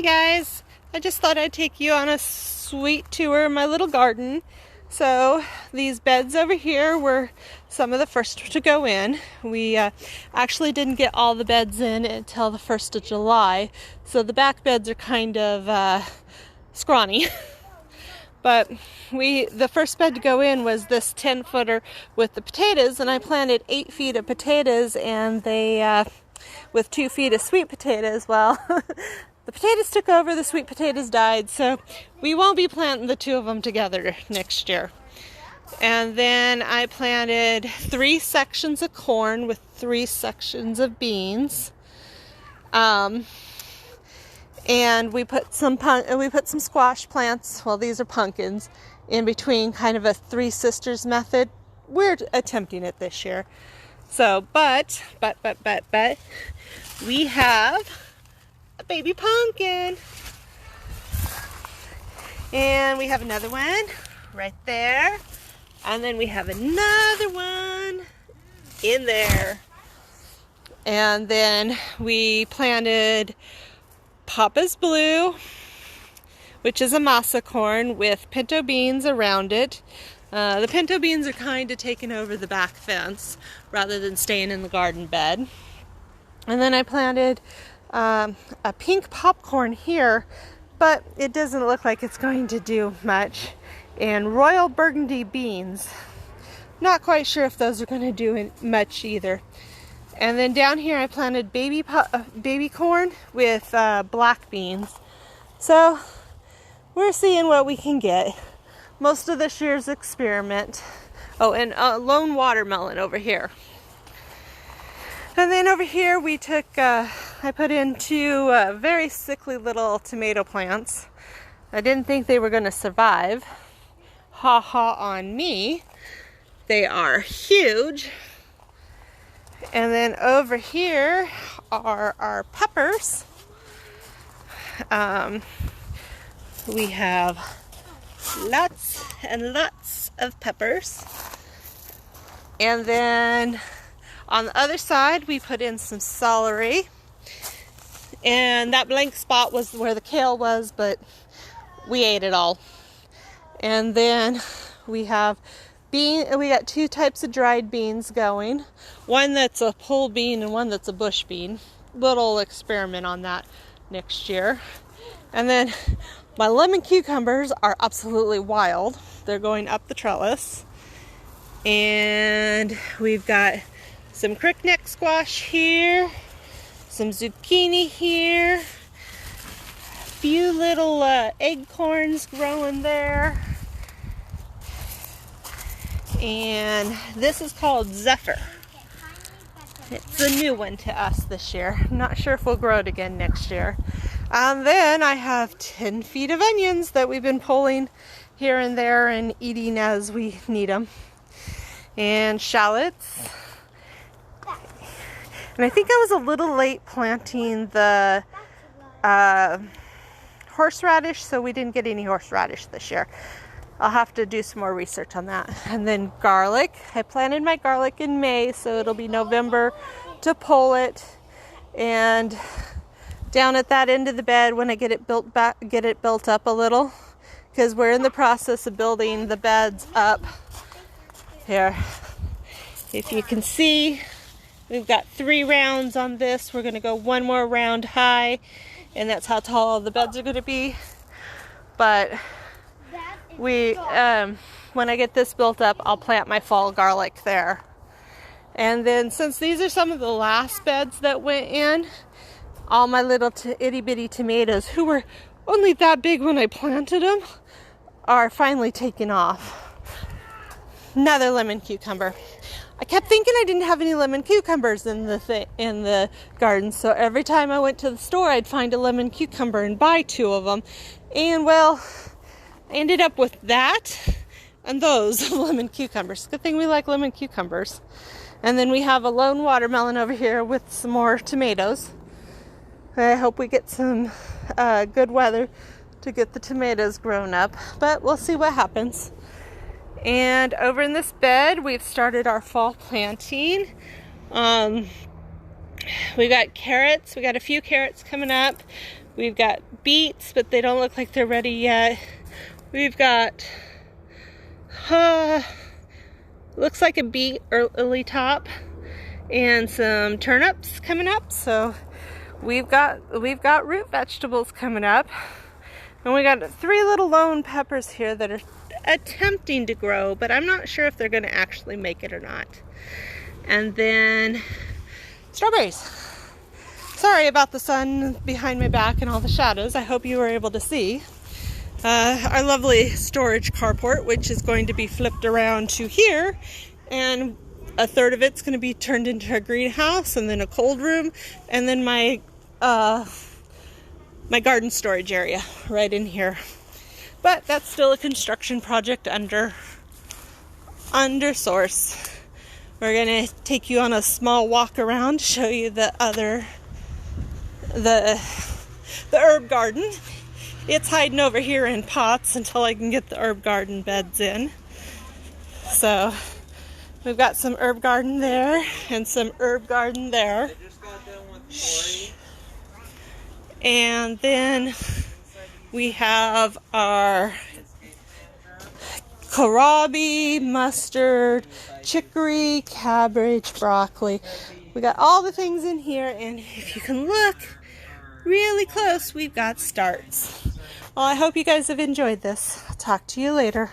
Hi guys, I just thought I'd take you on a sweet tour of my little garden. So these beds over here were some of the first to go in. We actually didn't get all the beds in until the 1st of July, so the back beds are kind of scrawny. But the first bed to go in was this 10-footer with the potatoes, and I planted 8 feet of potatoes, and they with 2 feet of sweet potatoes. Well, the potatoes took over, the sweet potatoes died, so we won't be planting the 2 of them together next year. And then I planted 3 sections of corn with 3 sections of beans. And we put some squash plants, well, these are pumpkins, in between, kind of a 3 sisters method. We're attempting it this year. So, but, we have a baby pumpkin. And we have another one right there. And then we have another one in there. And then we planted Papa's Blue, which is a masa corn with pinto beans around it. The pinto beans are kind of taking over the back fence rather than staying in the garden bed. And then I planted a pink popcorn here, but it doesn't look like it's going to do much. And royal burgundy beans. Not quite sure if those are going to do much either. And then down here I planted baby corn with black beans. So we're seeing what we can get. Most of this year's experiment. Oh, and a lone watermelon over here. And then over here we took, I put in 2 very sickly little tomato plants. I didn't think they were going to survive. Ha ha on me. They are huge. And then over here are our peppers. We have lots and lots of peppers. And then on the other side we put in some celery. And that blank spot was where the kale was, but we ate it all. And then we have we got 2 types of dried beans going. One that's a pole bean and one that's a bush bean. Little experiment on that next year. And then my lemon cucumbers are absolutely wild. They're going up the trellis. And we've got some crickneck squash here, some zucchini here, a few little acorns growing there. And this is called Zephyr. It's a new one to us this year. I'm not sure if we'll grow it again next year. And then I have 10 feet of onions that we've been pulling here and there and eating as we need them. And shallots. And I think I was a little late planting the horseradish, so we didn't get any horseradish this year. I'll have to do some more research on that. And then garlic. I planted my garlic in May, so it'll be November to pull it. And down at that end of the bed, when I get it built up a little, because we're in the process of building the beds up. Here, if you can see, we've got 3 rounds on this. We're going to go 1 more round high, and that's how tall the beds are going to be. But when I get this built up, I'll plant my fall garlic there. And then since these are some of the last beds that went in, all my little itty bitty tomatoes, who were only that big when I planted them, are finally taking off. Another lemon cucumber. I kept thinking I didn't have any lemon cucumbers in the garden, so every time I went to the store, I'd find a lemon cucumber and buy 2 of them. And well, I ended up with that and those lemon cucumbers. Good thing we like lemon cucumbers. And then we have a lone watermelon over here with some more tomatoes. I hope we get some good weather to get the tomatoes grown up, but we'll see what happens. And over in this bed, we've started our fall planting. We got carrots. We got a few carrots coming up. We've got beets, but they don't look like they're ready yet. We've got, looks like a beet early top, and some turnips coming up. So we've got root vegetables coming up. And we got 3 little lone peppers here that are attempting to grow, but I'm not sure if they're going to actually make it or not. And then strawberries. Sorry about the sun behind my back and all the shadows. I hope you were able to see. Our lovely storage carport, which is going to be flipped around to here, and a third of it's going to be turned into a greenhouse, and then a cold room, and then my garden storage area right in here. But that's still a construction project under Source. We're going to take you on a small walk around, show you the herb garden. It's hiding over here in pots until I can get the herb garden beds in. So we've got some herb garden there and some herb garden there. And then we have our kohlrabi, mustard, chicory, cabbage, broccoli. We got all the things in here, and if you can look really close, we've got starts. Well, I hope you guys have enjoyed this. I'll talk to you later.